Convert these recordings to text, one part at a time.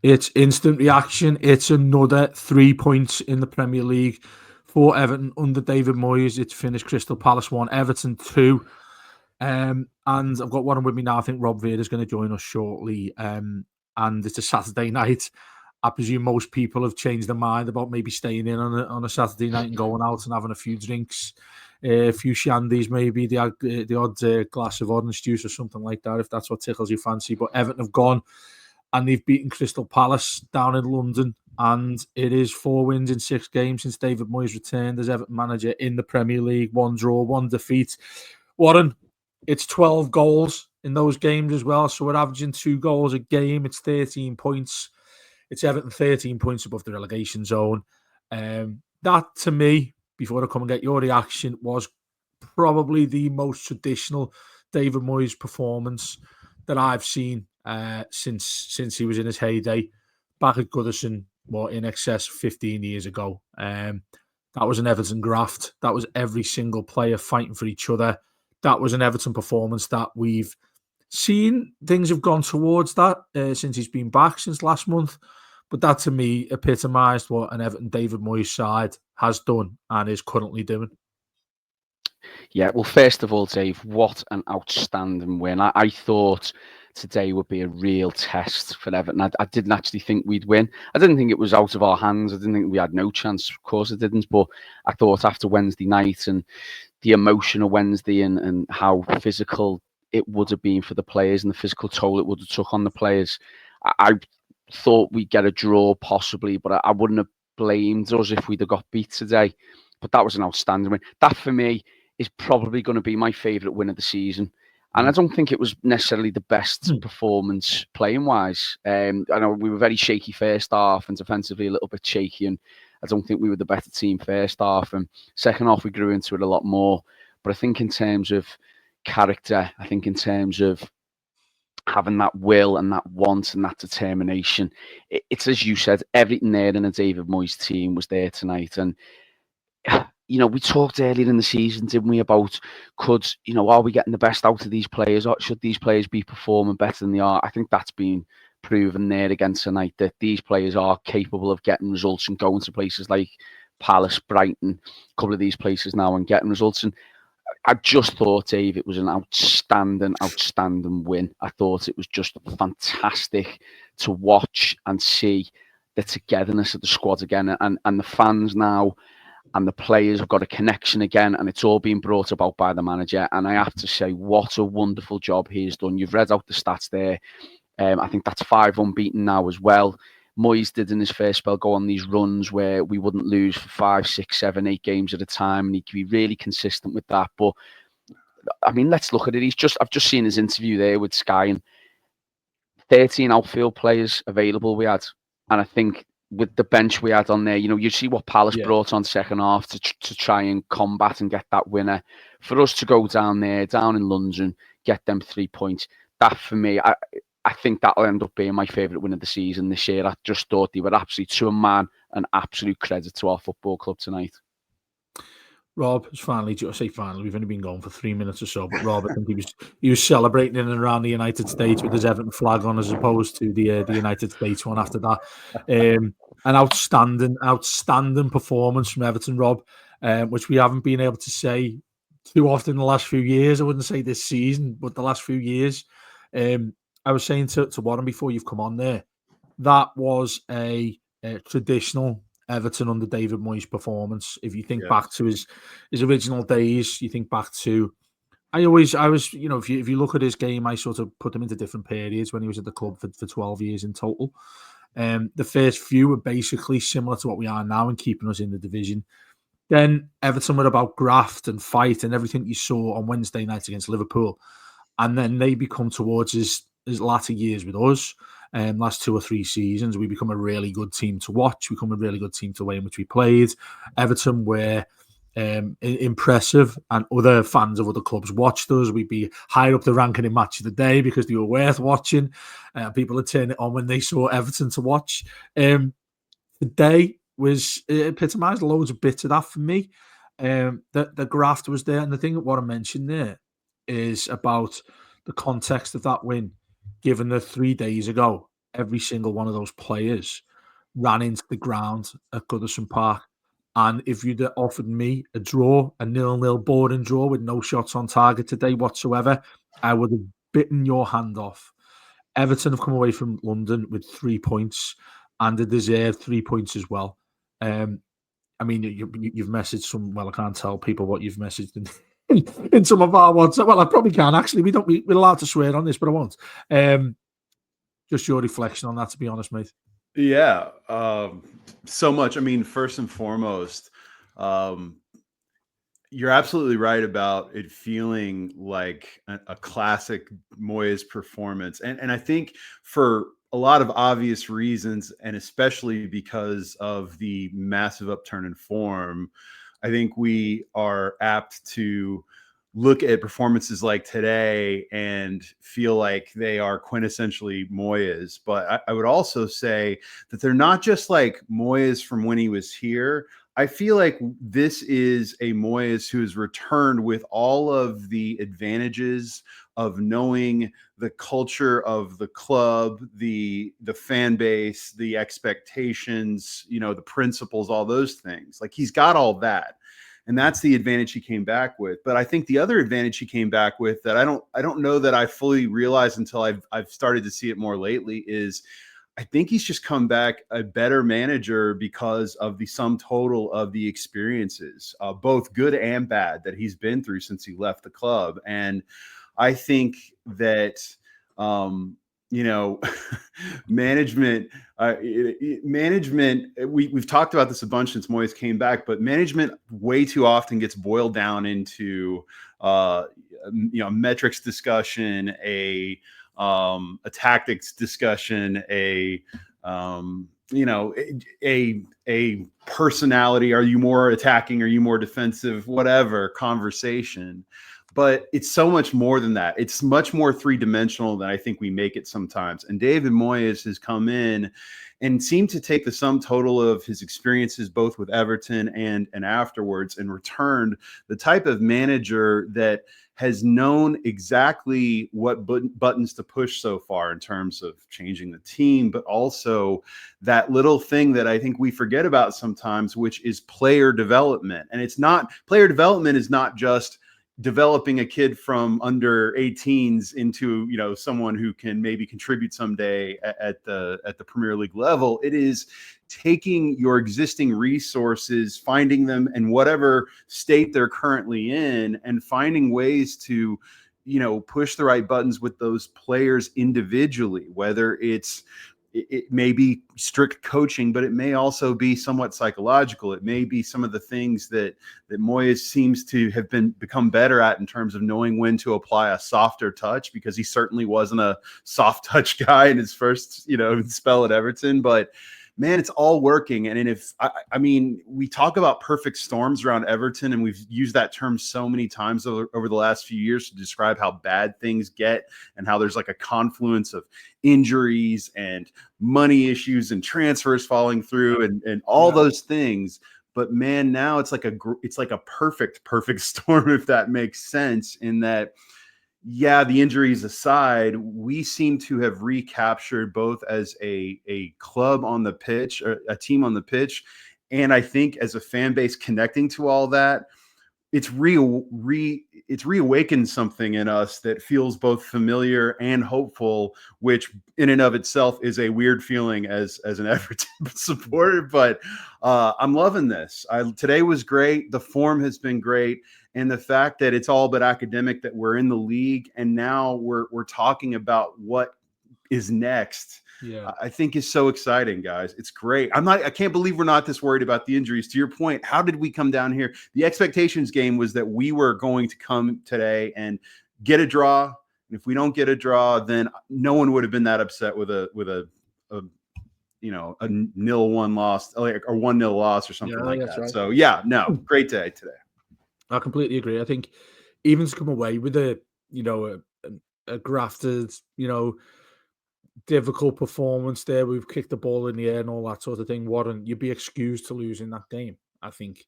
It's instant reaction. It's another 3 points in the Premier League for Everton under David Moyes. It's finished Crystal Palace 1, Everton 2. And I've got one with me now. I think Rob Veer is going to join us shortly. And it's a Saturday night. I presume most people have changed their mind about maybe staying in on a Saturday night and going out and having a few drinks, a few shandies, maybe the odd glass of orange juice or something like that, if that's what tickles your fancy. But Everton have gone and they've beaten Crystal Palace down in London. And it is 4 wins in 6 games since David Moyes returned as Everton manager in the Premier League. 1 draw, 1 defeat. Warren, it's 12 goals in those games as well. So we're averaging 2 goals a game. It's 13 points. It's Everton 13 points above the relegation zone. That, to me, before I come and get your reaction, was probably the most traditional David Moyes performance that I've seen since he was in his heyday back at Goodison, in excess of 15 years ago. That was an Everton graft. That was every single player fighting for each other. That was an Everton performance that we've seen. Things have gone towards that since he's been back since last month. But that, to me, epitomised what an Everton David Moyes side has done and is currently doing. Yeah, well, first of all, Dave, what an outstanding win. I thought today would be a real test for Everton. I didn't actually think we'd win. I didn't think it was out of our hands. I didn't think we had no chance. Of course I didn't. But I thought after Wednesday night and the emotion of Wednesday and how physical it would have been for the players and the physical toll it would have took on the players, I thought we'd get a draw possibly, but I wouldn't have blamed us if we'd have got beat today. But that was an outstanding win. That, for me, is probably going to be my favourite win of the season. And I don't think it was necessarily the best performance playing wise. I know we were very shaky first half and defensively a little bit shaky, and I don't think we were the better team first half. And second half we grew into it a lot more. But I think in terms of character, I think in terms of having that will and that want and that determination, it's as you said, everything there in a David Moyes team was there tonight. And we talked earlier in the season, didn't we, about are we getting the best out of these players, or should these players be performing better than they are? I think that's been proven there again tonight, that these players are capable of getting results and going to places like Palace, Brighton, a couple of these places now, and getting results. And I just thought, Dave, it was an outstanding win. I thought it was just fantastic to watch and see the togetherness of the squad again, and the fans now and the players have got a connection again, and it's all been brought about by the manager. And I have to say, what a wonderful job he's done. You've read out the stats there. I think that's 5 unbeaten now as well. Moyes did in his first spell go on these runs where we wouldn't lose for 5, 6, 7, 8 games at a time, and he could be really consistent with that. But I mean, let's look at it. I've just seen his interview there with Sky, and 13 outfield players available we had, and I think with the bench we had on there, you see what Palace brought on second half to try and combat and get that winner. For us to go down there, down in London, get them 3 points, that for me, I think that'll end up being my favourite win of the season this year. I just thought they were absolutely, to a man, an absolute credit to our football club tonight. Rob has finally, we've only been going for 3 minutes or so, but Rob, I think he was celebrating in and around the United States with his Everton flag on, as opposed to the United States one after that. An outstanding performance from Everton, Rob, which we haven't been able to say too often in the last few years. I wouldn't say this season, but the last few years. I was saying to Warren before you've come on there, that was a traditional Everton under David Moyes performance. If you think back to his original days, you think back to, I was, if you look at his game, I sort of put him into different periods when he was at the club for 12 years in total. The first few were basically similar to what we are now and keeping us in the division. Then Everton were about graft and fight and everything you saw on Wednesday night against Liverpool. And then they become towards his latter years with us. Last 2 or 3 seasons, we become a really good team to watch. We become a really good team to the way in which we played. Everton were impressive, and other fans of other clubs watched us. We'd be higher up the ranking in Match of the Day because they were worth watching. People would turn it on when they saw Everton to watch. Today was epitomised loads of bits of that for me. The graft was there, and the thing that what I mentioned there is about the context of that win, given that 3 days ago every single one of those players ran into the ground at Goodison Park. And if you'd have offered me a draw, a 0-0 boring draw with no shots on target today whatsoever, I would have bitten your hand off. Everton have come away from London with 3 points and they deserve 3 points as well. Um, I mean, you've messaged some. Well, I can't tell people what you've messaged in some of our WhatsApp. Well, I probably can actually. We're allowed to swear on this, but I won't. Just your reflection on that, to be honest, mate. Yeah, so much. I mean, first and foremost, um, you're absolutely right about it feeling like a classic Moyes performance, and I think for a lot of obvious reasons, and especially because of the massive upturn in form, I think we are apt to look at performances like today and feel like they are quintessentially Moyes. But I would also say that they're not just like Moyes from when he was here. I feel like this is a Moyes who has returned with all of the advantages of knowing the culture of the club, the fan base, the expectations, the principles, all those things. Like he's got all that. And that's the advantage he came back with. But I think the other advantage he came back with that I don't know that I fully realized until I've started to see it more lately is I think he's just come back a better manager because of the sum total of the experiences, both good and bad, that he's been through since he left the club. And I think that, you know, management, we've talked about this a bunch since Moyes came back, but management way too often gets boiled down into, metrics discussion, a tactics discussion, a personality. Are you more attacking? Are you more defensive? Whatever conversation. But it's so much more than that. It's much more three-dimensional than I think we make it sometimes. And David Moyes has come in and seemed to take the sum total of his experiences, both with Everton and afterwards, and returned the type of manager that has known exactly what buttons to push so far in terms of changing the team, but also that little thing that I think we forget about sometimes, which is player development. And player development is not just developing a kid from under 18s into someone who can maybe contribute someday at the Premier League level. It is taking your existing resources, finding them in whatever state they're currently in, and finding ways to push the right buttons with those players individually, whether it may be strict coaching, but it may also be somewhat psychological. It may be some of the things that Moyes seems to have become better at in terms of knowing when to apply a softer touch, because he certainly wasn't a soft touch guy in his first, spell at Everton. But man, it's all working. And if I mean, we talk about perfect storms around Everton, and we've used that term so many times over the last few years to describe how bad things get and how there's like a confluence of injuries and money issues and transfers falling through and all those things. But man, now it's like a perfect storm, if that makes sense, in that, yeah, the injuries aside, we seem to have recaptured both as a club on the pitch, or a team on the pitch, and I think as a fan base connecting to all that, it's reawakened something in us that feels both familiar and hopeful, which in and of itself is a weird feeling as an Everton supporter. But I'm loving this. Today was great. The form has been great. And the fact that it's all but academic that we're in the league and now we're talking about what is next, I think is so exciting, guys. It's great. I can't believe we're not this worried about the injuries. To your point, how did we come down here? The expectations game was that we were going to come today and get a draw. And if we don't get a draw, then no one would have been that upset with a 0-1 loss, or 1-0 loss or something like that. Right. So yeah, no, great day today. I completely agree. I think even to come away with a grafted, difficult performance there. We've kicked the ball in the air and all that sort of thing. You'd be excused to lose in that game, I think.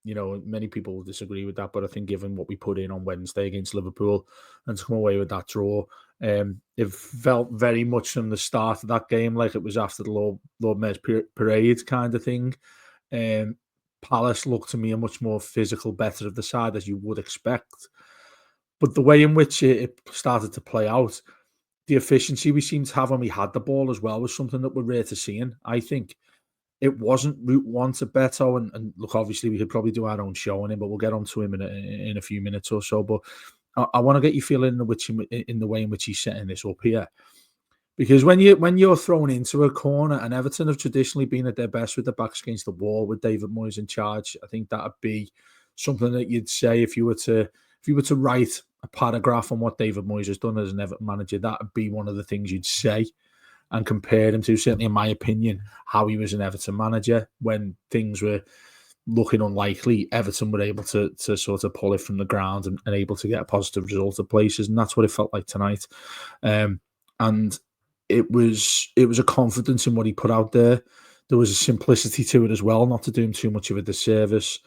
Many people will disagree with that, but I think given what we put in on Wednesday against Liverpool and to come away with that draw, it felt very much from the start of that game like it was after the Lord Mayor's parade kind of thing. Palace looked to me a much more physical, better of the side, as you would expect. But the way in which it started to play out, the efficiency we seemed to have when we had the ball as well was something that we're rare to seeing. I think it wasn't route one to Beto, and look, obviously we could probably do our own show on him, but we'll get on to him in a few minutes or so. But I want to get you feeling in the way in which he's setting this up here. Because when you're thrown into a corner, and Everton have traditionally been at their best with the backs against the wall with David Moyes in charge, I think that'd be something that you'd say if you were to write a paragraph on what David Moyes has done as an Everton manager. That'd be one of the things you'd say and compare him to. Certainly, in my opinion, how he was an Everton manager when things were looking unlikely. Everton were able to sort of pull it from the ground and able to get a positive result at places, and that's what it felt like tonight. And it was a confidence in what he put out there. There was a simplicity to it as well, not to do him too much of a disservice.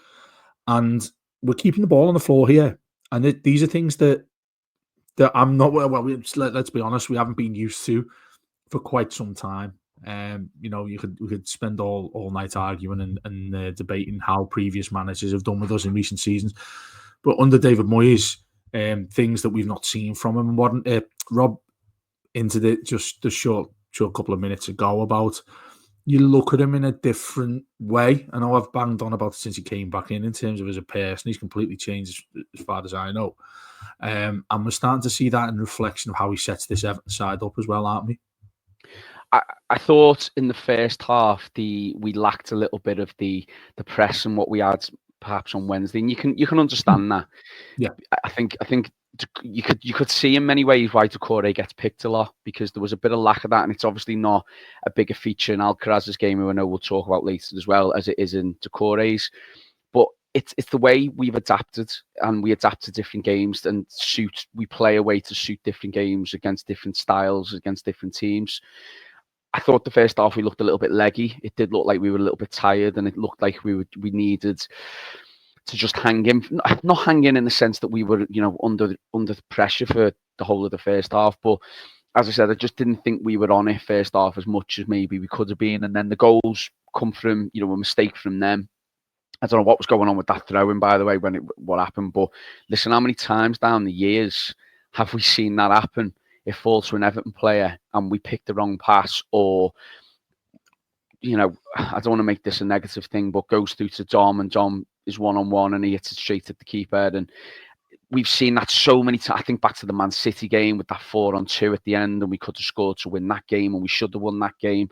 And we're keeping the ball on the floor here. And these are things that I'm not, let's be honest, we haven't been used to for quite some time. We could spend all night arguing and debating how previous managers have done with us in recent seasons. But under David Moyes, things that we've not seen from him. Rob into just the short couple of minutes ago about you look at him in a different way. I know I've banged on about it since he came back in terms of as a person. He's completely changed as far as I know. And we're starting to see that in reflection of how he sets this Everton side up as well, aren't we? I thought in the first half we lacked a little bit of the press and what we had perhaps on Wednesday, and you can understand that. Yeah, I think you could see in many ways why Doucouré gets picked a lot, because there was a bit of lack of that, and it's obviously not a bigger feature in Alcaraz's game, who I know we'll talk about later as well, as it is in Doucouré's. But it's the way we've adapted, and we adapt to different games and we play a way to suit different games against different styles, against different teams. I thought the first half we looked a little bit leggy. It did look like we were a little bit tired, and it looked like we needed to just hang in, not hang in the sense that we were, under pressure for the whole of the first half. But as I said, I just didn't think we were on it first half as much as maybe we could have been. And then the goals come from, a mistake from them. I don't know what was going on with that throw-in, by the way, what happened. But listen, how many times down the years have we seen that happen? It falls to an Everton player and we pick the wrong pass, or, I don't want to make this a negative thing, but goes through to Dom, and Dom is one-on-one and he hits it straight at the keeper. And we've seen that so many times. I think back to the Man City game with that 4-on-2 at the end, and we could have scored to win that game, and we should have won that game.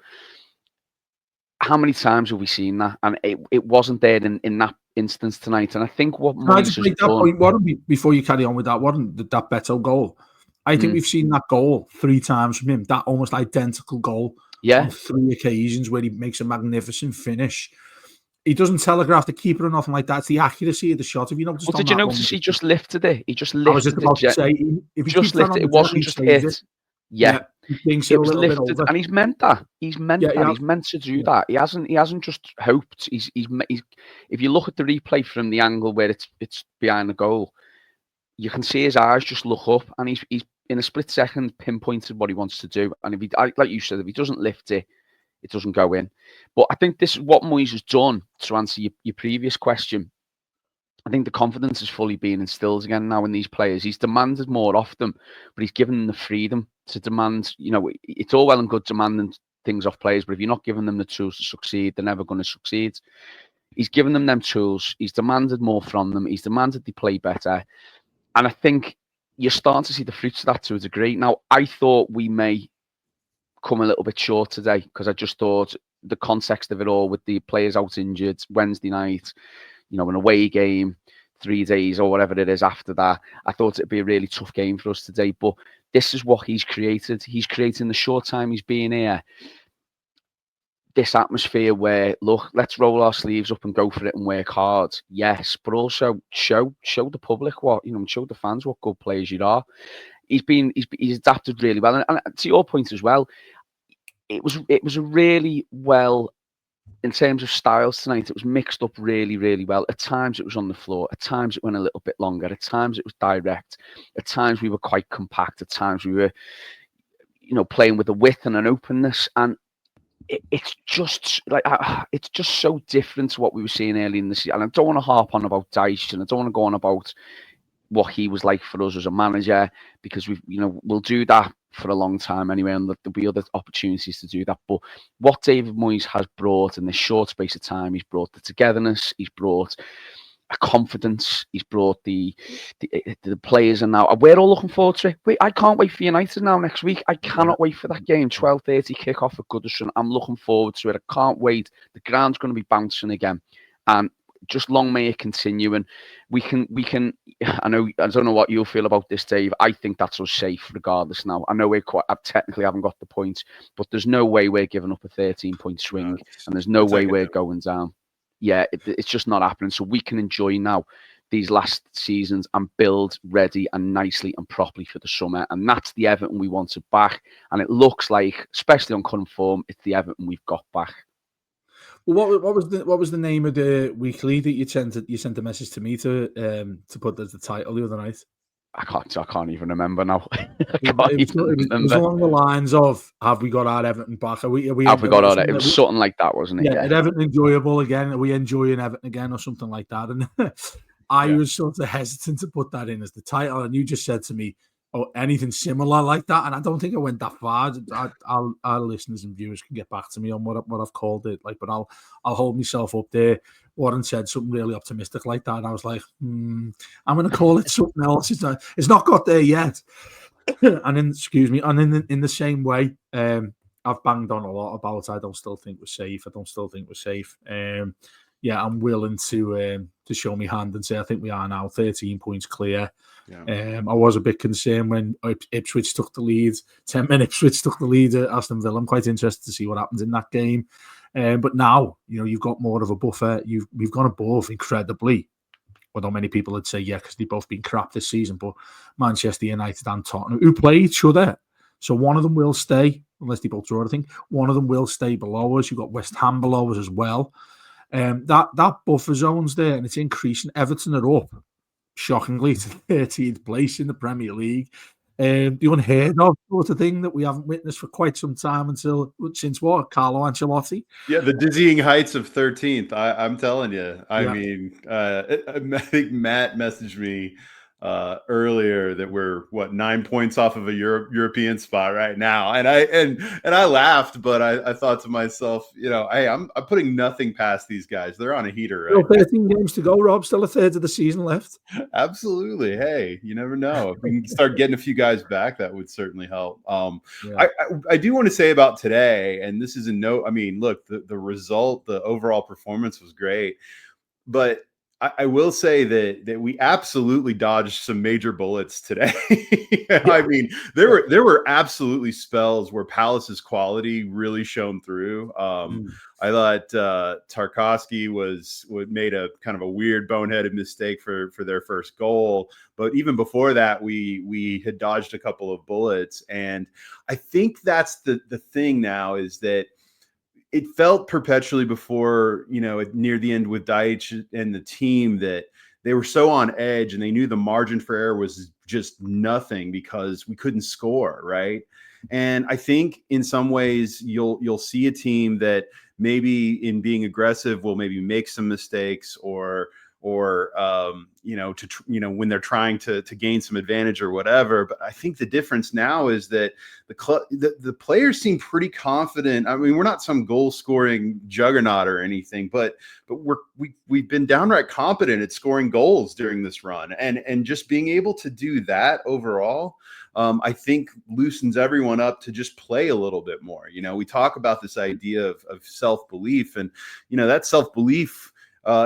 How many times have we seen that? And it wasn't there in that instance tonight. And I think what Moyes has done... Before you carry on with that, wasn't that Beto goal? I think we've seen that goal 3 times from him, that almost identical goal on 3 occasions where he makes a magnificent finish. He doesn't telegraph the keeper or nothing like that. It's the accuracy of the shot. Have you noticed? Well, did you notice he just lifted it? He just lifted I was just about to say, if he just lifted it. It wasn't just hit. Yeah. It was lifted, and he's meant that. He's meant to do that. He hasn't just hoped. He's if you look at the replay from the angle where it's behind the goal, you can see his eyes just look up, and he's in a split second pinpointed what he wants to do. And if like you said, if he doesn't lift it, it doesn't go in. But I think this is what Moyes has done, to answer your previous question. I think the confidence is fully being instilled again now in these players. He's demanded more off them, but he's given them the freedom to demand. It's all well and good demanding things off players, but if you're not giving them the tools to succeed, they're never going to succeed. He's given them tools. He's demanded more from them. He's demanded they play better. And I think you're starting to see the fruits of that to a degree. Now, I thought we may come a little bit short today, because I just thought the context of it all, with the players out injured, Wednesday night, an away game, 3 days or whatever it is after that, I thought it'd be a really tough game for us today. But this is what he's created. He's creating the short time he's been here, this atmosphere where, look, let's roll our sleeves up and go for it and work hard. Yes, but also show the public show the fans what good players you are. He's adapted really well, and to your point as well, it was a really well in terms of styles tonight, it was mixed up really, really well. At times it was on the floor. At times it went a little bit longer. At times it was direct. At times we were quite compact. At times we were, playing with a width and an openness. And it's just like it's just so different to what we were seeing early in the season. And I don't want to harp on about Dyche, and I don't want to go on about what he was like for us as a manager, because we'll do that for a long time anyway, and there'll be other opportunities to do that. But what David Moyes has brought in this short space of time, he's brought the togetherness, he's brought a confidence, he's brought the players, and now we're all looking forward to it. I can't wait for United now next week. I cannot wait for that game, 12:30 kickoff at Goodison. I'm looking forward to it. I can't wait. The ground's going to be bouncing again, and just long may it continue. And we can. I don't know what you'll feel about this, Dave. I think that's us safe regardless. Now I know I technically haven't got the points, but there's no way we're giving up a 13-point swing, and there's no way we're going down. Yeah, it's just not happening. So we can enjoy now these last seasons and build ready and nicely and properly for the summer. And that's the Everton we wanted back. And it looks like, especially on current form, it's the Everton we've got back. Well, what was the name of the weekly that you sent a message to me to put as the title the other night? I can't even remember now. It was along the lines of, "Have we got our Everton back? Have we got our? It was something like that, wasn't it? Yeah, is Everton enjoyable again? Are we enjoying Everton again, or something like that?" And I was sort of hesitant to put that in as the title, and you just said to me, "Oh, anything similar like that?" And I don't think I went that far. Our listeners and viewers can get back to me on what I've called it, but I'll hold myself up there. Warren said something really optimistic like that, and I was like, I'm going to call it something else. It's not got there yet. And in the same way, I've banged on a lot about I don't still think we're safe. I'm willing to show me hand and say I think we are now 13 points clear. Yeah. I was a bit concerned when Ipswich took the lead. 10 men Ipswich took the lead at Aston Villa. I'm quite interested to see what happens in that game. But now, you've got more of a buffer. We've gone above incredibly. Although many people would say, because they've both been crap this season. But Manchester United and Tottenham, who play each other. So one of them will stay, unless they both draw, I think. One of them will stay below us. You've got West Ham below us as well. That buffer zone's there, and it's increasing. Everton are up, shockingly, to 13th place in the Premier League. The unheard of sort of thing that we haven't witnessed for quite some time since Carlo Ancelotti. Yeah, the dizzying heights of 13th. I'm telling you. I mean, I think Matt messaged me earlier that we're 9 points off of a European spot right now, and I laughed, but I thought to myself, hey, I'm putting nothing past these guys. They're on a heater, right? 13 games to go, Rob. Still a third of the season left. Absolutely. Hey, you never know. If we can start getting a few guys back, that would certainly help. I do want to say about today, and this is a note. I mean, look, the result, the overall performance was great, but I will say that we absolutely dodged some major bullets today. I mean, there were absolutely spells where Palace's quality really shone through. I thought Tarkowski made a kind of a weird boneheaded mistake for their first goal, but even before that, we had dodged a couple of bullets, and I think that's the thing now is that. It felt perpetually before, near the end with Dyche and the team that they were so on edge and they knew the margin for error was just nothing because we couldn't score, right? And I think in some ways you'll see a team that maybe in being aggressive will maybe make some mistakes or when they're trying to gain some advantage or whatever. But I think the difference now is that the players seem pretty confident. I mean, we're not some goal scoring juggernaut or anything, but we've been downright competent at scoring goals during this run, and just being able to do that overall. I think loosens everyone up to just play a little bit more. We talk about this idea of self-belief, and that self-belief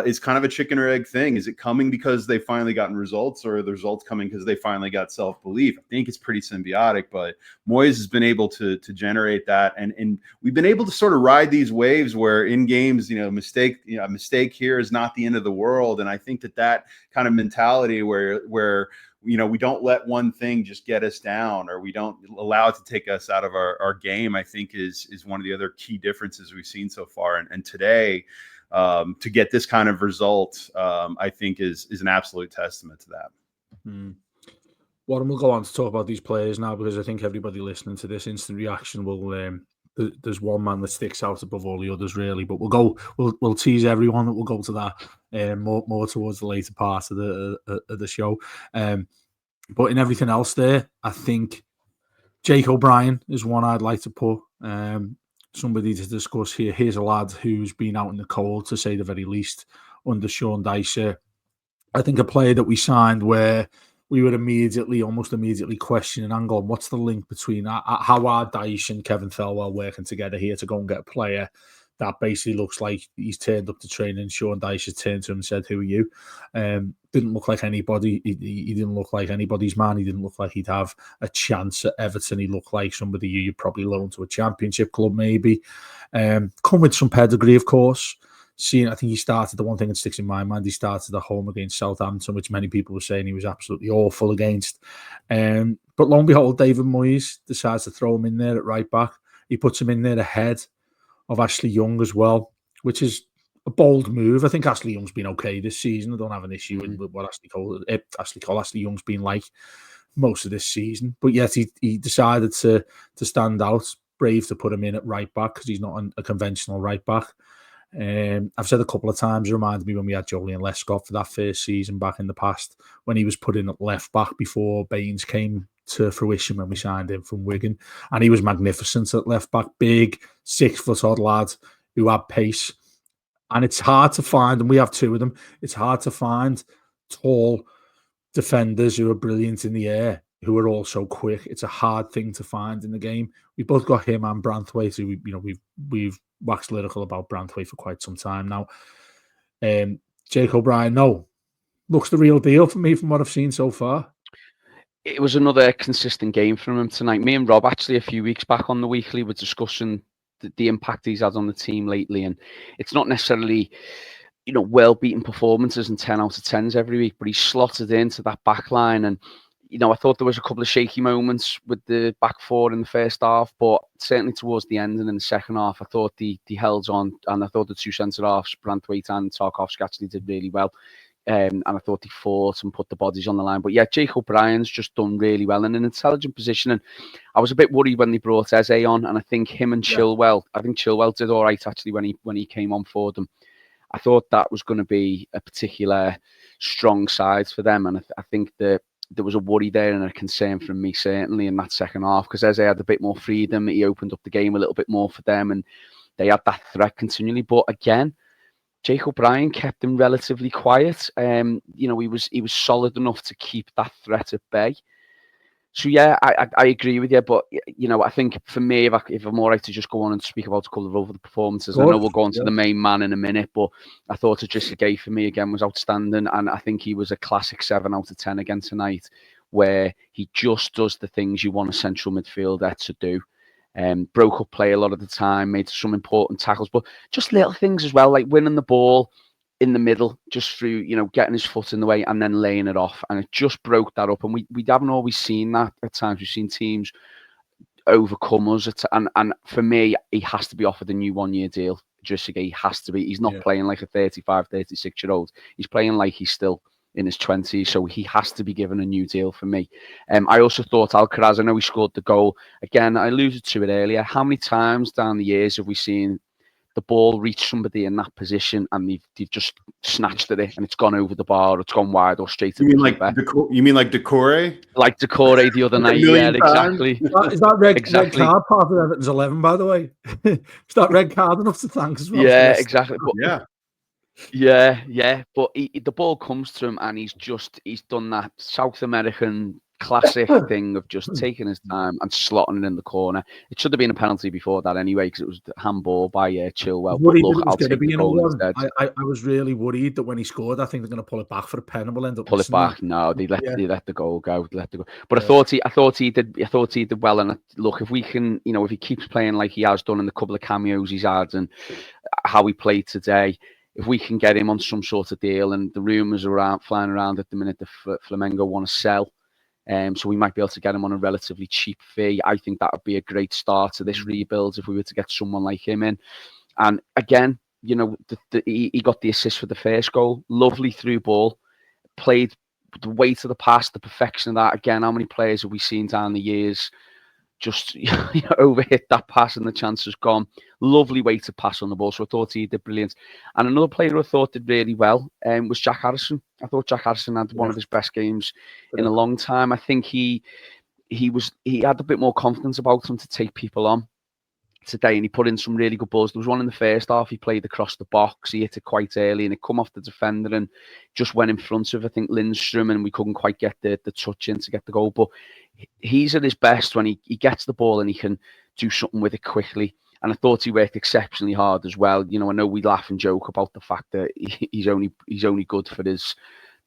is kind of a chicken or egg thing. Is it coming because they finally gotten results, or are the results coming because they finally got self-belief? I think it's pretty symbiotic, but Moyes has been able to generate that. And we've been able to sort of ride these waves where in games, a mistake here is not the end of the world. And I think that kind of mentality where we don't let one thing just get us down, or we don't allow it to take us out of our game, I think is one of the other key differences we've seen so far. And today, to get this kind of result, I think is an absolute testament to that. Well, and we'll go on to talk about these players now, because I think everybody listening to this instant reaction will. There's one man that sticks out above all the others, really. But we'll tease everyone that we'll go to that more towards the later part of the show. But in everything else, there, I think Jake O'Brien is one I'd like to put. Somebody to discuss here. Here's a lad who's been out in the cold, to say the very least, under Sean Dyche. I think a player that we signed where we were almost immediately questioning Angle, what's the link between how are Dyche and Kevin Thelwell working together here to go and get a player that basically looks like he's turned up to training. Sean Dyche has turned to him and said, "Who are you?" Didn't look like anybody. He didn't look like anybody's man. He didn't look like he'd have a chance at Everton. He looked like somebody you'd probably loan to a championship club, maybe. Come with some pedigree, of course. I think he started, the one thing that sticks in my mind, he started at home against Southampton, which many people were saying he was absolutely awful against. But lo and behold, David Moyes decides to throw him in there at right back. He puts him in there ahead of Ashley Young as well, which is a bold move. I think Ashley Young's been okay this season. I don't have an issue with what Ashley Young's been like most of this season. But yet he decided to stand out, brave to put him in at right back, because he's not a conventional right back. I've said a couple of times, it reminds me when we had Joleon Lescott for that first season back in the past, when he was put in at left back before Baines came to fruition when we signed him from Wigan, and he was magnificent at left back. Big 6 foot odd lad who had pace, and it's hard to find, and we have 2 of them, it's hard to find tall defenders who are brilliant in the air who are also quick. It's a hard thing to find in the game. We both got him and Branthwaite, who we've waxed lyrical about Branthwaite for quite some time now. Jake O'Brien, looks the real deal for me from what I've seen so far. It was another consistent game from him tonight. Me and Rob, actually, a few weeks back on the weekly, were discussing the impact he's had on the team lately. And it's not necessarily, well-beaten performances and 10 out of 10s every week, but he's slotted into that back line. And, I thought there was a couple of shaky moments with the back 4 in the first half, but certainly towards the end and in the second half, I thought he held on, and I thought the 2 centre-halves, Branthwaite and Tarkowski, actually did really well. And I thought he fought and put the bodies on the line. But yeah, Jake O'Brien's just done really well in an intelligent position. And I was a bit worried when they brought Eze on, and I think him and Chilwell, I think Chilwell did all right actually when he came on for them. I thought that was going to be a particular strong side for them, and I think that there was a worry there and a concern from me certainly in that second half, because Eze had a bit more freedom. He opened up the game a little bit more for them, and they had that threat continually. But again, Jake O'Brien kept him relatively quiet. He was solid enough to keep that threat at bay. So yeah, I agree with you, but I think for me, if I'm all right to just go on and speak about a couple of other performances, I know we'll go on to the main man in a minute, but I thought Idrissa Gueye for me again was outstanding, and I think he was a classic 7 out of 10 again tonight, where he just does the things you want a central midfielder to do. Broke up play a lot of the time, made some important tackles, but just little things as well, like winning the ball in the middle, just through, getting his foot in the way and then laying it off. And it just broke that up. And we haven't always seen that at times. We've seen teams overcome us. And for me, he has to be offered a new 1-year deal. Idrissa Gueye, he has to be. He's not playing like a 35, 36-year-old. He's playing like he's still in his 20s. So he has to be given a new deal for me. I also thought Alcaraz, I know he scored the goal. Again, I alluded to it earlier. How many times down the years have we seen the ball reach somebody in that position and they've just snatched at it and it's gone over the bar, or it's gone wide or straight to the keeper? You mean like Decore? Like Decore the other night, yeah, exactly. Is that red card part of Everton's 11, by the way? Is that red card enough to thank as well? Yeah, exactly. But, yeah. But the ball comes to him and he's done that South American classic thing of just taking his time and slotting it in the corner. It should have been a penalty before that anyway, because it was handball by Chilwell. But look, I'll take the goal instead. I was really worried that when he scored, I think they're going to pull it back for a pen, and we'll end up pull it back. No, they let the goal go. But I thought he did well. And look, if we can, if he keeps playing like he has done in the couple of cameos he's had and how he played today, if we can get him on some sort of deal, and the rumours are flying around at the minute that Flamengo want to sell, so we might be able to get him on a relatively cheap fee. I think that would be a great start to this rebuild if we were to get someone like him in. And again, you know, he got the assist for the first goal. Lovely through ball, played the weight of the pass, the perfection of that. Again, how many players have we seen down the years just overhit that pass and the chance has gone? Lovely way to pass on the ball. So I thought he did brilliant. And another player who I thought did really well was Jack Harrison. I thought Jack Harrison had one of his best games in a long time. I think he had a bit more confidence about him to take people on today, and he put in some really good balls. There was one in the first half, he played across the box, he hit it quite early, and it come off the defender and just went in front of, I think, Lindstrom, and we couldn't quite get the touch in to get the goal. But he's at his best when he gets the ball and he can do something with it quickly. And I thought he worked exceptionally hard as well. You know, I know we laugh and joke about the fact that he's only good for his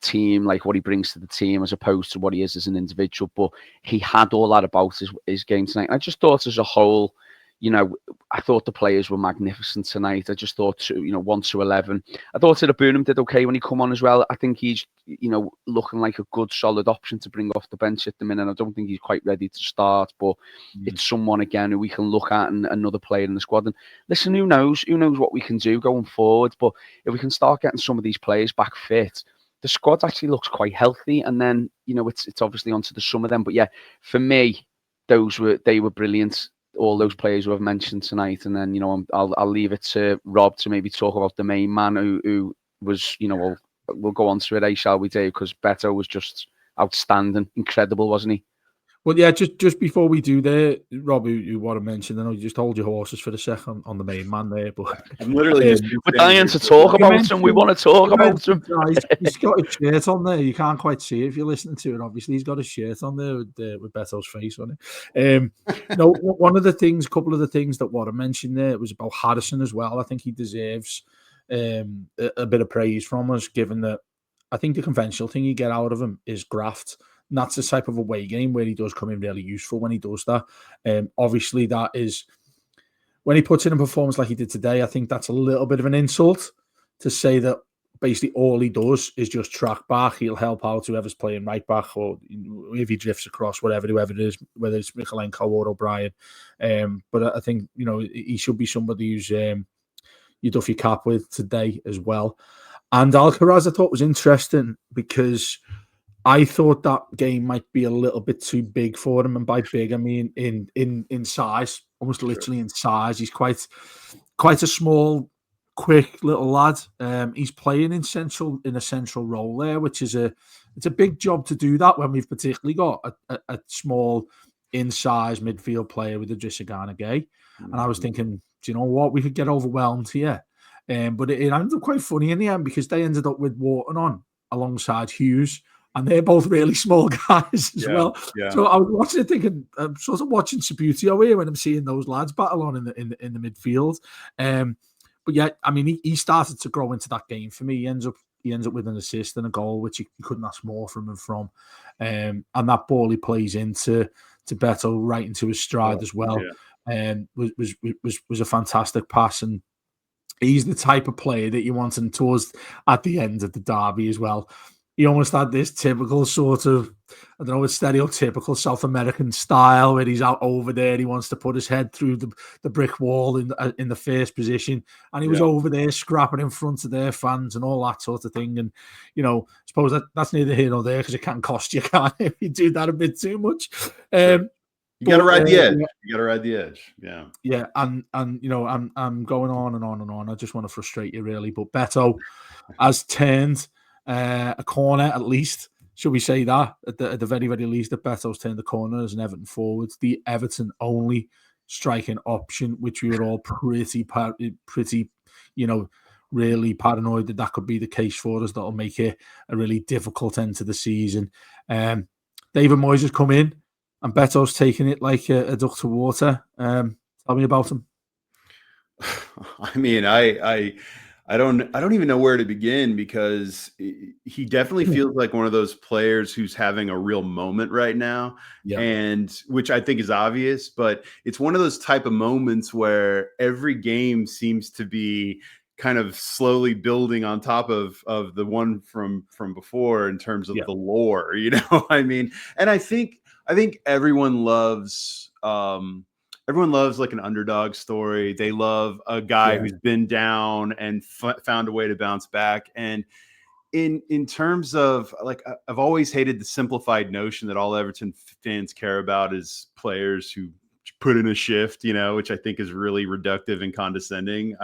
team, like what he brings to the team as opposed to what he is as an individual. But he had all that about his game tonight. And I just thought as a whole, you know, I thought the players were magnificent tonight. I just thought, 1 to 11. I thought Burnham did okay when he come on as well. I think he's, looking like a good, solid option to bring off the bench at the minute. I don't think he's quite ready to start, but it's someone, again, who we can look at and another player in the squad. And listen, who knows what we can do going forward. But if we can start getting some of these players back fit, the squad actually looks quite healthy. And then, it's obviously onto the sum of them. But yeah, for me, they were brilliant. All those players who I've mentioned tonight, and then I'll leave it to Rob to maybe talk about the main man who was we'll go on to it, shall we, Dave? Because Beto was just outstanding, incredible, wasn't he? Well, yeah, just before we do there, Rob, you want to mention, I know you just hold your horses for a second on the main man there, but I'm literally just we're dying to talk about him. We want to talk about him. He's got a shirt on there. You can't quite see it if you're listening to it. Obviously, he's got a shirt on there with Beto's face on it. No, couple of the things that Warren mentioned there was about Harrison as well. I think he deserves a bit of praise from us, given that I think the conventional thing you get out of him is graft. And that's the type of away game where he does come in really useful when he does that. Obviously, that is when he puts in a performance like he did today. I think that's a little bit of an insult to say that basically all he does is just track back. He'll help out whoever's playing right back, or if he drifts across, whoever it is, whether it's Mikalenko or O'Brien. But I think he should be somebody who's you duff your cap with today as well. And Alcaraz, I thought, was interesting because I thought that game might be a little bit too big for him, and by big I mean in size, almost literally in size. He's quite a small, quick little lad. He's playing in a central role there, which is it's a big job to do that when we've particularly got a small in size midfield player with Idrissa Gana Gueye. And I was thinking, do you know what, we could get overwhelmed here. But it ended up quite funny in the end because they ended up with Wharton on alongside Hughes. And they're both really small guys as well. Yeah. So I was watching it thinking, I'm sort of watching Sabutio here when I'm seeing those lads battle on in the midfield. But yeah, I mean, he started to grow into that game for me. He ends up with an assist and a goal, which you couldn't ask more from him. And that ball he plays into Beto right into his stride as well. Was a fantastic pass, and he's the type of player that you want him towards at the end of the derby as well. He almost had this typical sort of, I don't know, a stereotypical South American style where he's out over there. He wants to put his head through the brick wall in the first position. And he was over there scrapping in front of their fans and all that sort of thing. And, I suppose that's neither here nor there because it can cost you, can't it, if you do that a bit too much. You got to ride the edge. You got to ride the edge. Yeah. Yeah. And I'm going on and on and on. I just want to frustrate you, really. But Beto has turned a corner, at least, should we say that at the very, very least, that Beto's turned the corner as an Everton forward, the Everton only striking option, which we were all pretty, really paranoid that could be the case for us. That'll make it a really difficult end to the season. David Moyes has come in, and Beto's taking it like a duck to water. Tell me about him. I mean, I don't even know where to begin because he definitely feels like one of those players who's having a real moment right now, and which I think is obvious, but it's one of those type of moments where every game seems to be kind of slowly building on top of the one from before in terms of the lore, I mean, and I think everyone loves like an underdog story. They love a guy who's been down and found a way to bounce back. And in terms of, like, I've always hated the simplified notion that all Everton fans care about is players who put in a shift, which I think is really reductive and condescending.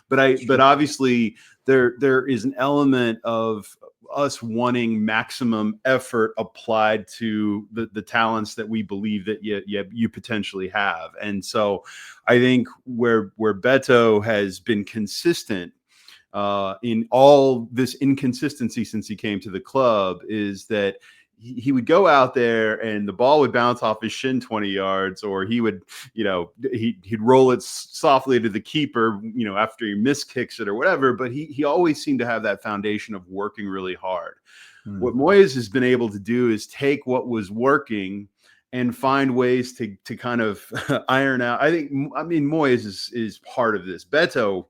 But obviously there is an element of us wanting maximum effort applied to the talents that we believe that you potentially have. And so I think where Beto has been consistent in all this inconsistency since he came to the club is that he would go out there and the ball would bounce off his shin 20 yards, or he would, he'd roll it softly to the keeper, after he miskicks it or whatever. But he always seemed to have that foundation of working really hard. What Moyes has been able to do is take what was working and find ways to kind of iron out. I mean, Moyes is part of this. Beto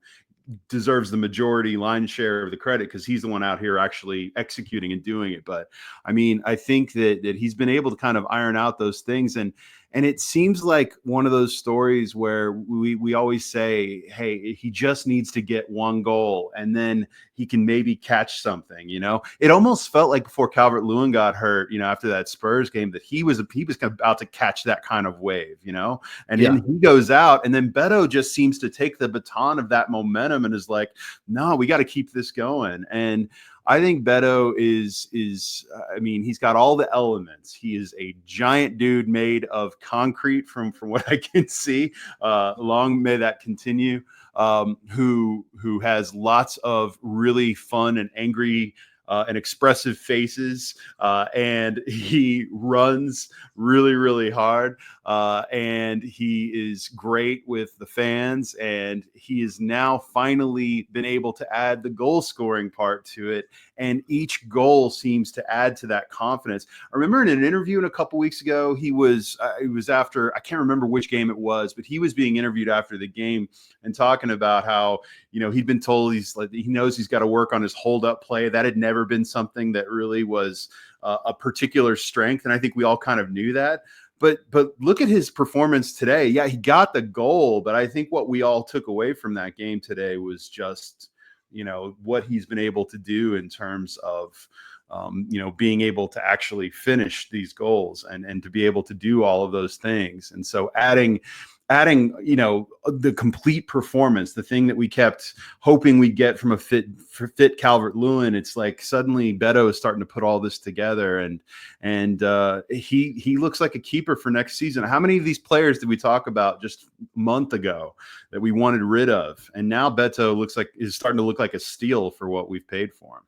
deserves the majority line share of the credit because he's the one out here actually executing and doing it. But I mean, I think that he's been able to kind of iron out those things. And it seems like one of those stories where we always say, hey, he just needs to get one goal and then he can maybe catch something, It almost felt like before Calvert-Lewin got hurt, after that Spurs game, that he was kind of about to catch that kind of wave, and then he goes out, and then Beto just seems to take the baton of that momentum and is like, no, we got to keep this going. And I think Beto is I mean, he's got all the elements. He is a giant dude made of concrete from what I can see. Long may that continue. Who has lots of really fun and angry and expressive faces, and he runs really, really hard, and he is great with the fans, and he has now finally been able to add the goal scoring part to it, and each goal seems to add to that confidence. I remember in an interview a couple weeks ago, it was after, I can't remember which game it was, but he was being interviewed after the game and talking about how, he'd been told he knows he's got to work on his hold up play. That had never been something that really was a particular strength. And I think we all kind of knew that. But look at his performance today. Yeah, he got the goal, but I think what we all took away from that game today was just, what he's been able to do in terms of, being able to actually finish these goals and to be able to do all of those things. And so adding, the complete performance, the thing that we kept hoping we'd get from a fit Calvert-Lewin, it's like suddenly Beto is starting to put all this together, and he looks like a keeper for next season. How many of these players did we talk about just a month ago that we wanted rid of? And now Beto is starting to look like a steal for what we've paid for him.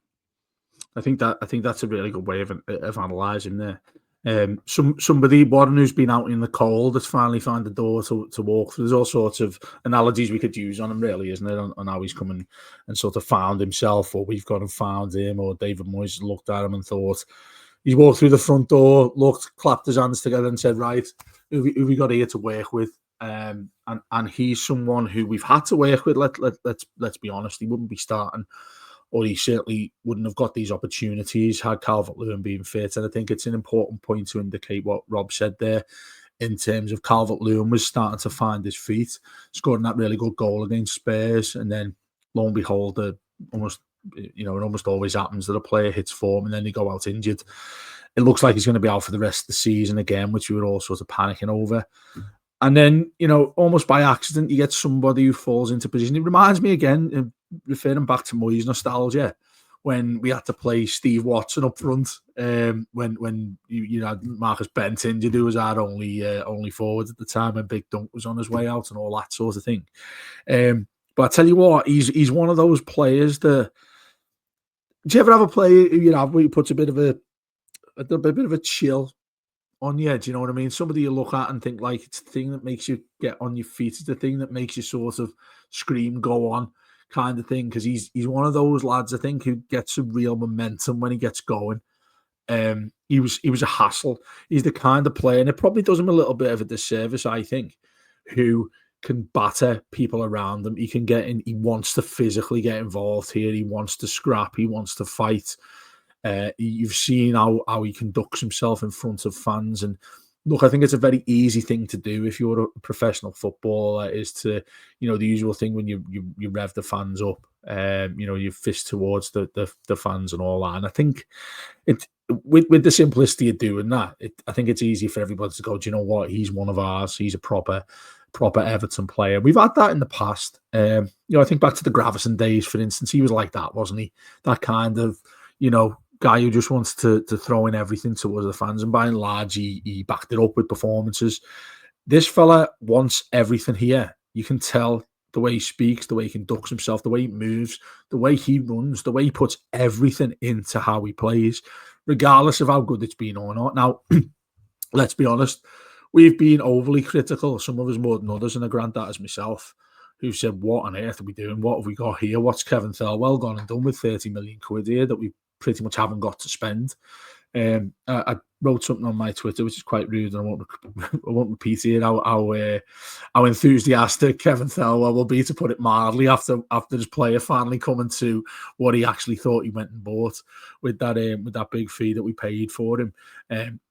I think that's a really good way of analysing there. Somebody, Warren, who's been out in the cold, has finally found the door to walk through. There's all sorts of analogies we could use on him, really, isn't it? On how he's come and sort of found himself, or we've gone and found him, or David Moyes looked at him and thought, he's walked through the front door, looked, clapped his hands together and said, right, who we got here to work with? And he's someone who we've had to work with. Let's be honest, he wouldn't be starting, or he certainly wouldn't have got these opportunities had Calvert-Lewin been fit. And I think it's an important point to indicate what Rob said there in terms of Calvert-Lewin was starting to find his feet, scoring that really good goal against Spurs. And then, lo and behold, it almost always happens that a player hits form and then they go out injured. It looks like he's going to be out for the rest of the season again, which we were all sort of panicking over. And then, almost by accident, you get somebody who falls into position. It reminds me again, referring back to Moyes nostalgia, when we had to play Steve Watson up front, when you had Marcus Bent injured, who was our only forward at the time, and Big Dunk was on his way out and all that sort of thing. But I tell you what, he's one of those players that. Do you ever have a player where he puts a bit of a chill on you? Do you know what I mean? Somebody you look at and think like it's the thing that makes you get on your feet. It's the thing that makes you sort of scream, go on, kind of thing. Because he's one of those lads, I think, who gets some real momentum when he gets going. He was a hassle. He's the kind of player, and it probably does him a little bit of a disservice, I think, who can batter people around him. He can get in. He wants to physically get involved here. He wants to scrap. He wants to fight. You've seen how he conducts himself in front of fans. And look, I think it's a very easy thing to do if you're a professional footballer, is to, the usual thing when you rev the fans up, you fist towards the fans and all that. And I think with the simplicity of doing that, I think it's easy for everybody to go, do you know what? He's one of ours. He's a proper Everton player. We've had that in the past. I think back to the Gravison days, for instance. He was like that, wasn't he? That kind of, guy who just wants to throw in everything towards the fans. And by and large, he backed it up with performances. This fella wants everything here. You can tell the way he speaks, the way he conducts himself, the way he moves, the way he runs, the way he puts everything into how he plays, regardless of how good it's been or not. Now, let's be honest, we've been overly critical, some of us more than others, and I grant that as myself, who said, what on earth are we doing? What have we got here? What's Kevin Thelwell gone and done with 30 million quid here that we pretty much haven't got to spend? I wrote something on my Twitter, which is quite rude, and I won't repeat it, how enthusiastic Kevin Thelwell will be, to put it mildly, after his player finally coming to what he actually thought he went and bought with that big fee that we paid for him.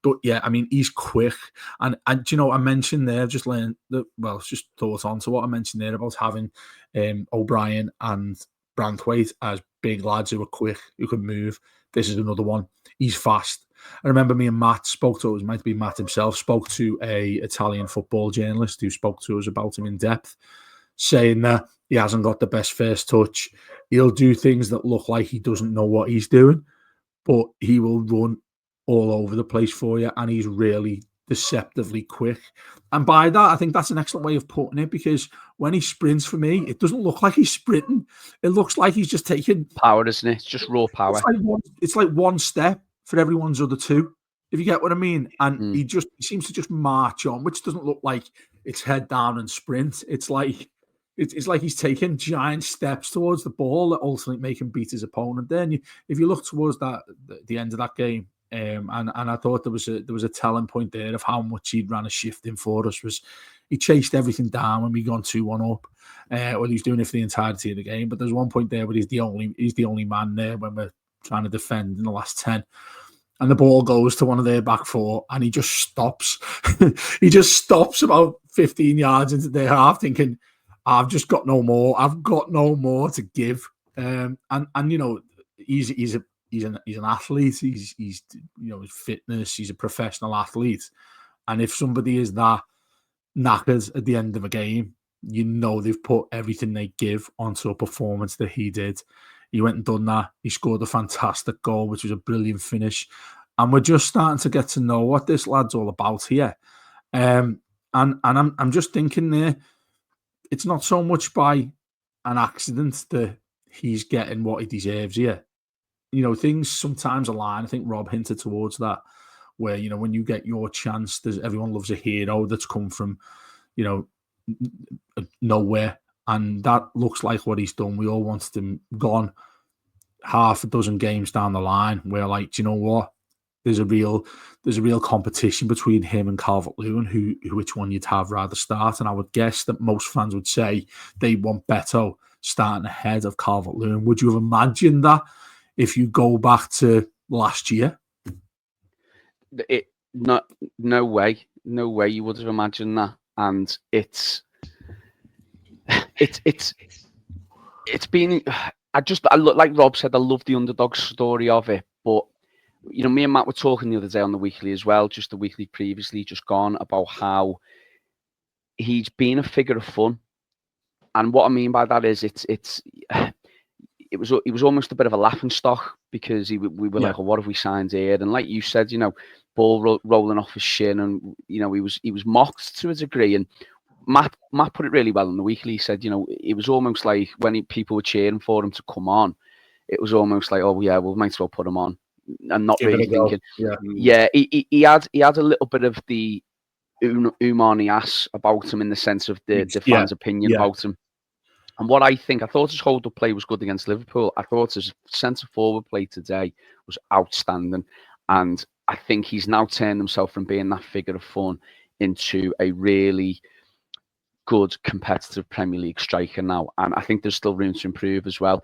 But yeah, I mean, he's quick, and I mentioned there, just thought on to what I mentioned there about having O'Brien and Branthwaite as big lads who are quick, who can move. This is another one. He's fast. I remember me and Matt spoke to, it might be Matt himself, spoke to a Italian football journalist who spoke to us about him in depth, saying that he hasn't got the best first touch. He'll do things that look like he doesn't know what he's doing, but he will run all over the place for you, and he's really deceptively quick. And by that, I think that's an excellent way of putting it, because when he sprints, for me, it doesn't look like he's sprinting. It looks like he's just taking power, isn't it? It's just raw power. It's like one step for everyone's other two, if you get what I mean. And he seems to just march on, which doesn't look like it's head down and sprint. It's like he's taking giant steps towards the ball that ultimately make him beat his opponent. Then, if you look towards the end of that game, and I thought there was a telling point there of how much he'd ran a shift in for us, was he chased everything down when we gone 2-1 up. Well, he was doing it for the entirety of the game, but there's one point there where he's the only man there when we're trying to defend in the last 10. And the ball goes to one of their back four, and he just stops. He just stops about 15 yards into their half, thinking, I've just got no more. I've got no more to give. And he's an athlete. He's his fitness. He's a professional athlete. And if somebody is that knackered at the end of a game, they've put everything they give onto a performance that he did. He went and done that. He scored a fantastic goal, which was a brilliant finish. And we're just starting to get to know what this lad's all about here. And I'm just thinking there, it's not so much by an accident that he's getting what he deserves here. Things sometimes align. I think Rob hinted towards that, where, when you get your chance, everyone loves a hero that's come from, nowhere. And that looks like what he's done. We all wanted him gone half a dozen games down the line. We're like, do you know what? There's a real competition between him and Calvert-Lewin, which one you'd have rather start. And I would guess that most fans would say they want Beto starting ahead of Calvert-Lewin. Would you have imagined that if you go back to last year? No way you would have imagined that. And it's been, like Rob said, I love the underdog story of it. But, me and Matt were talking the other day on the weekly as well, just the weekly previously just gone, about how he's been a figure of fun. And what I mean by that is it was almost a bit of a laughing stock, because we were like, oh, what have we signed here? And like you said, ball rolling off his shin, and he was mocked to a degree. And Matt put it really well in the weekly. He said, it was almost like when people were cheering for him to come on, it was almost like, oh yeah, we might as well put him on, and not really thinking. He had a little bit of the Umani about him, in the sense of the fans' opinion about him. And what I thought his hold-up play was good against Liverpool. I thought his centre-forward play today was outstanding. And I think he's now turned himself from being that figure of fun into a really good competitive Premier League striker now, and I think there's still room to improve as well.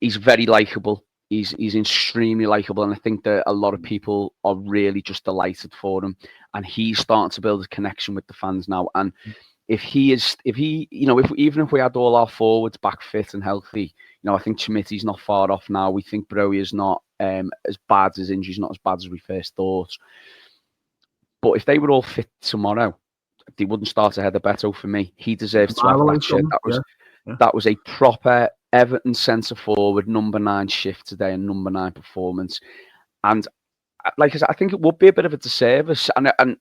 He's very likable. He's extremely likable, and I think that a lot of people are really just delighted for him. And he's starting to build a connection with the fans now. And even if we had all our forwards back fit and healthy, I think Chimity's not far off now. We think Browyer's not as bad, his injury's not as bad as we first thought. But if they were all fit tomorrow, they wouldn't start ahead of Beto for me. He deserves to have that shit. That was a proper Everton centre forward, number 9 shift today and number 9 performance. And like I said, I think it would be a bit of a disservice and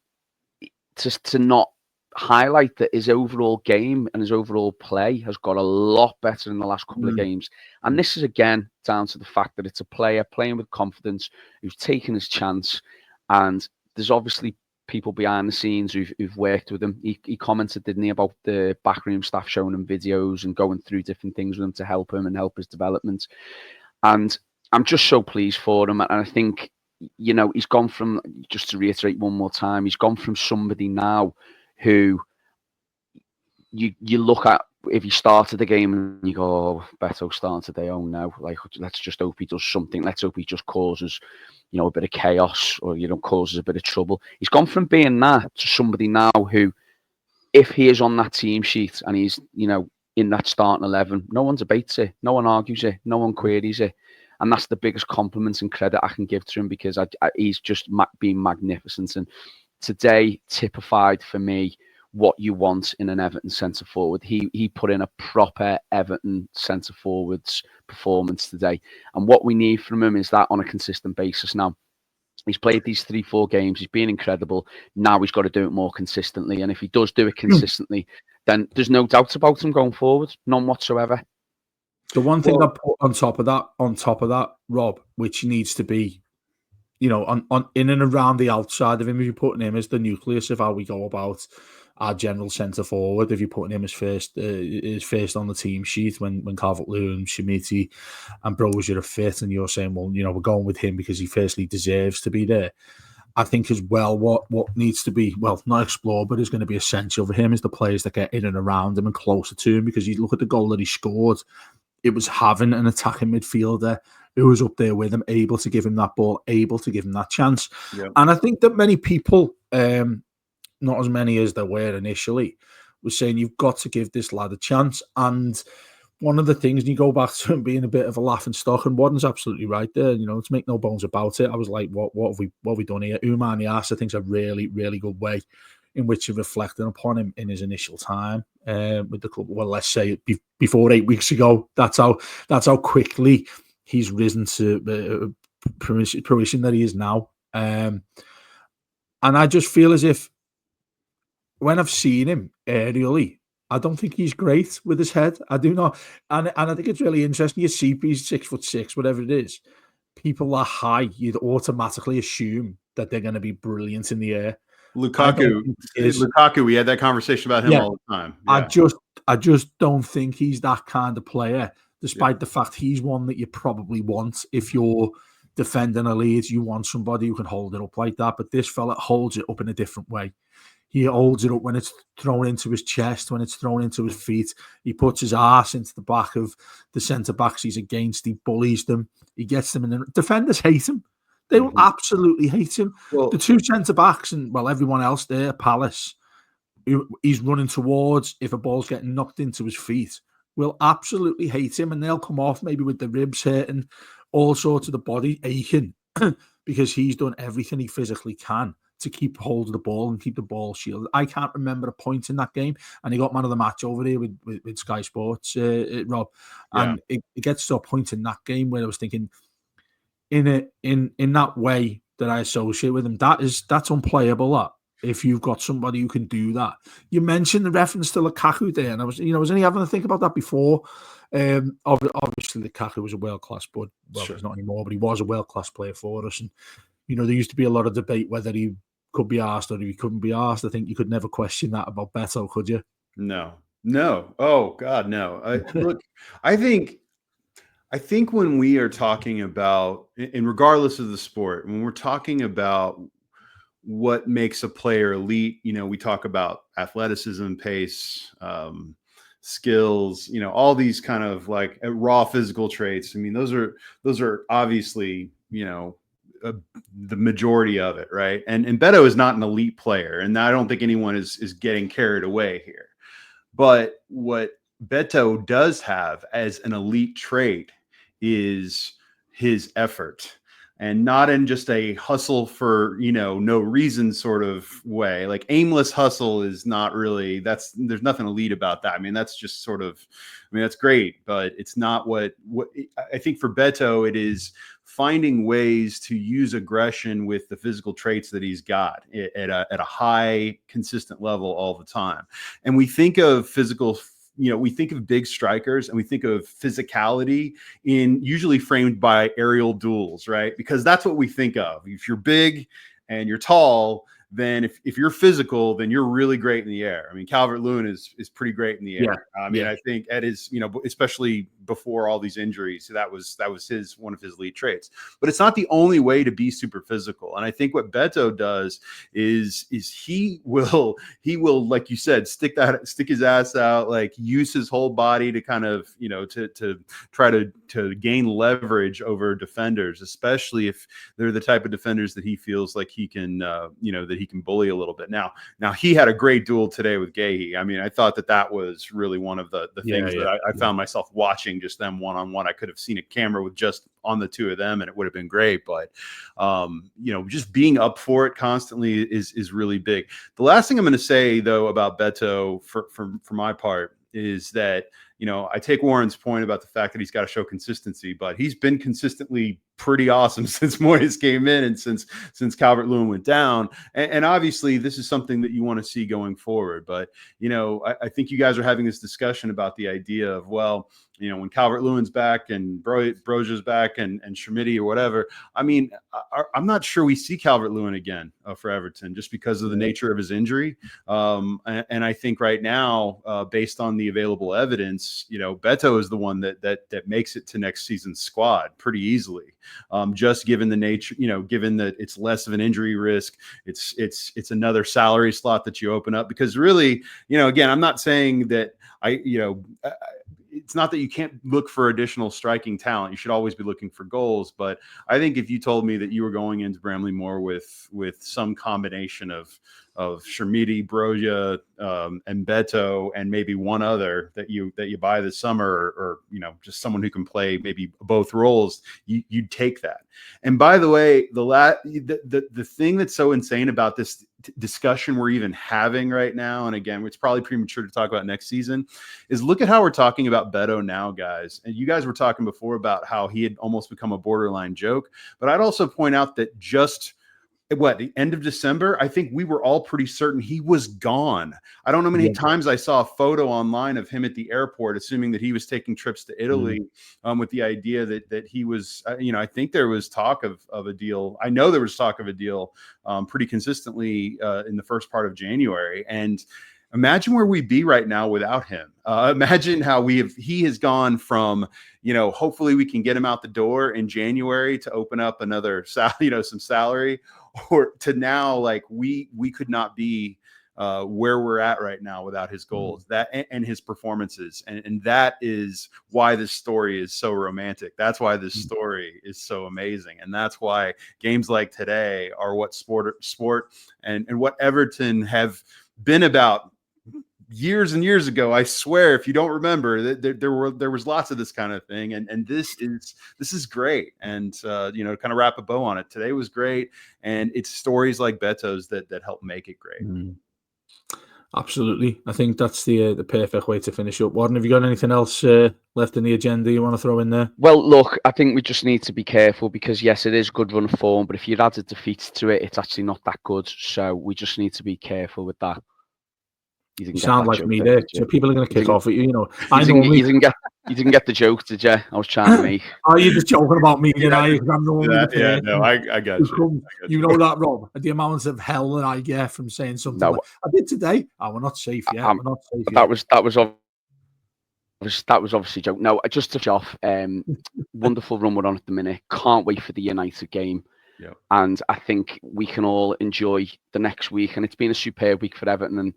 to not highlight that his overall game and his overall play has got a lot better in the last couple of games. And this is again down to the fact that it's a player playing with confidence who's taken his chance. And there's obviously people behind the scenes who've worked with him. He commented, didn't he, about the backroom staff showing him videos and going through different things with him to help him and help his development. And I'm just so pleased for him. And I think, he's gone from, just to reiterate one more time, he's gone from somebody now who you look at, if he started the game and you go, oh, Beto starting today, oh no, like, let's just hope he does something. Let's hope he just causes, a bit of chaos or, causes a bit of trouble. He's gone from being that to somebody now who, if he is on that team sheet and he's, in that starting 11, no one debates it, no one argues it, no one queries it. And that's the biggest compliment and credit I can give to him, because he's just been magnificent. And today typified for me what you want in an Everton centre forward. He put in a proper Everton centre forwards performance today, and what we need from him is that on a consistent basis. Now, he's played these 3-4 games, he's been incredible. Now he's got to do it more consistently, and if he does do it consistently, then there's no doubt about him going forward, none whatsoever. The one thing I put on top of that, Rob, which needs to be, on in and around the outside of him, if you're putting him as the nucleus of how we go about our general centre forward, if you're putting him as first on the team sheet when Calvert-Lewin, Chimity and Brozier are fit, and you're saying, well, we're going with him because he firstly deserves to be there. I think as well what needs to be, well, not explored, but is going to be essential for him is the players that get in and around him and closer to him, because you look at the goal that he scored, it was having an attacking midfielder who was up there with him, able to give him that ball, able to give him that chance. Yep. And I think that many people, not as many as there were initially, was saying you've got to give this lad a chance. And one of the things, and you go back to him being a bit of a laughing stock, and Warden's absolutely right there, let's make no bones about it. I was like, what have we done here? Oumar Niasse, I think, is a really, really good way in which you're reflecting upon him in his initial time with the club. Well, let's say before 8 weeks ago, that's how quickly he's risen to fruition that he is now. And I just feel as if when I've seen him aerially, I don't think he's great with his head. I do not. And I think it's really interesting. You see, he's 6'6", whatever it is. People are high, you'd automatically assume that they're going to be brilliant in the air. Lukaku, we had that conversation about him all the time. Yeah. I just don't think he's that kind of player, despite the fact he's one that you probably want. If you're defending a lead, you want somebody who can hold it up like that. But this fella holds it up in a different way. He holds it up when it's thrown into his chest, when it's thrown into his feet. He puts his arse into the back of the centre-backs he's against. He bullies them. He gets them in. The defenders hate him. They will absolutely hate him. Well, the two centre-backs and, well, everyone else there, Palace, who he's running towards, if a ball's getting knocked into his feet, will absolutely hate him, and they'll come off maybe with the ribs hurting, all sorts of the body aching, because he's done everything he physically can to keep hold of the ball and keep the ball shielded. I can't remember a point in that game, and he got man of the match over there with Sky Sports, Rob. And it gets to a point in that game where I was thinking, in that way that I associate with him, that's unplayable. That if you've got somebody who can do that. You mentioned the reference to Lukaku there, and I was only having to think about that before. Obviously, Lukaku was a world class, but he's not anymore. But he was a world class player for us, and there used to be a lot of debate whether he could be asked or he couldn't be asked. I think you could never question that about Beto, could you? No. Oh God, no. Look, I think when we are talking about, and regardless of the sport, when we're talking about what makes a player elite. We talk about athleticism, pace, skills, all these kind of like raw physical traits. I mean, those are obviously, the majority of it, right? And Beto is not an elite player, and I don't think anyone is getting carried away here. But what Beto does have as an elite trait is his effort, and not in just a hustle for, no reason sort of way. Like aimless hustle is not really, there's nothing elite about that. I mean, that's just sort of, that's great, but it's not what I think for Beto, it is finding ways to use aggression with the physical traits that he's got at a high, consistent level all the time. And we think of physical, we think of big strikers and we think of physicality in usually framed by aerial duels, right? Because that's what we think of. If you're big and you're tall, then if you're physical, then you're really great in the air. I mean, Calvert-Lewin is pretty great in the air. I mean, I think Ed is, especially before all these injuries, that was one of his lead traits. But it's not the only way to be super physical. And I think what Beto does is he will, like you said, stick his ass out, like use his whole body to kind of, to try to gain leverage over defenders, especially if they're the type of defenders that he feels like he can, that he can bully a little bit. Now he had a great duel today with Gahey. I mean, I thought that was really one of the things that I found myself watching, just them one-on-one. I could have seen a camera with just on the two of them and it would have been great. But, just being up for it constantly is really big. The last thing I'm going to say though, about Beto for my part is that, I take Warren's point about the fact that he's got to show consistency, but he's been consistently pretty awesome since Moyes came in and since Calvert-Lewin went down. And obviously this is something that you want to see going forward. But, I think you guys are having this discussion about the idea of, well, when Calvert-Lewin's back and Broja's back and Schmidt or whatever, I mean, I'm not sure we see Calvert-Lewin again for Everton just because of the nature of his injury. And I think right now, based on the available evidence, Beto is the one that makes it to next season's squad pretty easily. Just given the nature, given that it's less of an injury risk, it's another salary slot that you open up, because really, again, I'm not saying that it's not that you can't look for additional striking talent. You should always be looking for goals. But I think if you told me that you were going into Bramley Moore with some combination of Shermiti, Broja, and Beto, and maybe one other that you buy this summer, or just someone who can play maybe both roles, you'd take that. And by the way, the thing that's so insane about this discussion we're even having right now, and again, it's probably premature to talk about next season, is look at how we're talking about Beto now, guys. And you guys were talking before about how he had almost become a borderline joke. But I'd also point out that just the end of December, I think we were all pretty certain he was gone. I don't know many times I saw a photo online of him at the airport, assuming that he was taking trips to Italy, with the idea that he was, I think there was talk of a deal. I know there was talk of a deal pretty consistently in the first part of January. And imagine where we'd be right now without him. Imagine how he has gone from, hopefully we can get him out the door in January to open up another, some salary, or to now, like we could not be where we're at right now without his goals, that and his performances. And that is why this story is so romantic. That's why this story is so amazing. And that's why games like today are what sport and what Everton have been about years and years ago. I swear, if you don't remember, there was lots of this kind of thing, and this is great. And to kind of wrap a bow on it, today was great, and it's stories like Beto's that help make it great. Absolutely, I think that's the perfect way to finish up. Warren, have you got anything else left in the agenda you want to throw in there? Well, look, I think we just need to be careful, because yes, it is good run of form, but if you add a defeat to it, it's actually not that good. So we just need to be careful with that. You sound like me there. So people are going to kick off at you. You didn't get the joke, did you? I was trying to make. Are you just joking about me? No, I got you. You know that, Rob. The amount of hell that I get from saying something. No, I did today. Oh, we're not safe yet. We're not safe yet. That was obviously a joke. No, just to finish off. Wonderful run we're on at the minute. Can't wait for the United game. Yep. And I think we can all enjoy the next week. And it's been a superb week for Everton. And,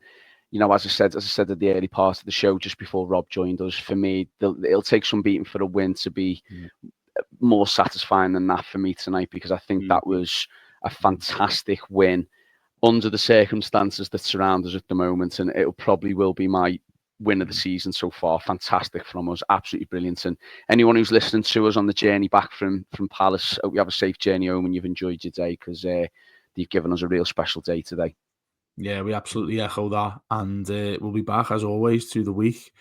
you know, as I said at the early part of the show, just before Rob joined us, for me, it'll take some beating for a win to be more satisfying than that for me tonight, because I think that was a fantastic win under the circumstances that surround us at the moment. And it probably will be my win of the season so far. Fantastic from us, absolutely brilliant. And anyone who's listening to us on the journey back from Palace, hope you have a safe journey home and you've enjoyed your day, because you've given us a real special day today. Yeah, we absolutely echo that, and we'll be back as always through the week.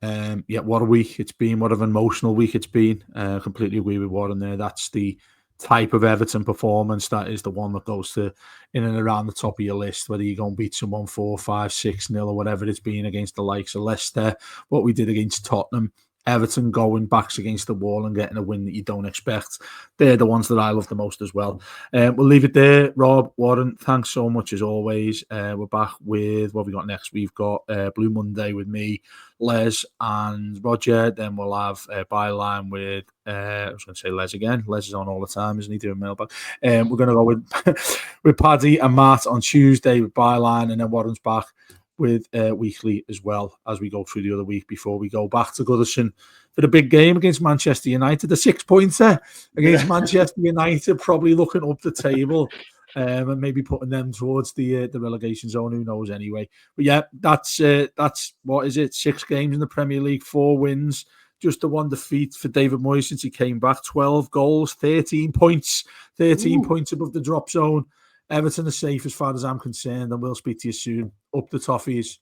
What a week it's been! What an emotional week it's been. Completely agree with Warren there. That's the type of Everton performance that is the one that goes to in and around the top of your list, whether you go and beat someone 4, 5, 6-0 or whatever it's been against the likes of Leicester, what we did against Tottenham, Everton going backs against the wall and getting a win that you don't expect. They're the ones that I love the most as well. We'll leave it there. Rob, Warren, thanks so much as always. We're back with what we got next. We've got Blue Monday with me, Les and Roger. Then we'll have Byline with, I was going to say Les again. Les is on all the time, isn't he, doing mailbag? We're going to go with, with Paddy and Matt on Tuesday with Byline, and then Warren's back with weekly as well as we go through the other week before we go back to Goodison for the big game against Manchester United. The 6-pointer against Manchester United, probably looking up the table and maybe putting them towards the relegation zone. Who knows anyway? But yeah, that's what is it? 6 games in the Premier League, 4 wins, just the 1 defeat for David Moyes since he came back. 12 goals, 13 points, 13 points above the drop zone. Everton are safe as far as I'm concerned, and we'll speak to you soon. Up the Toffees.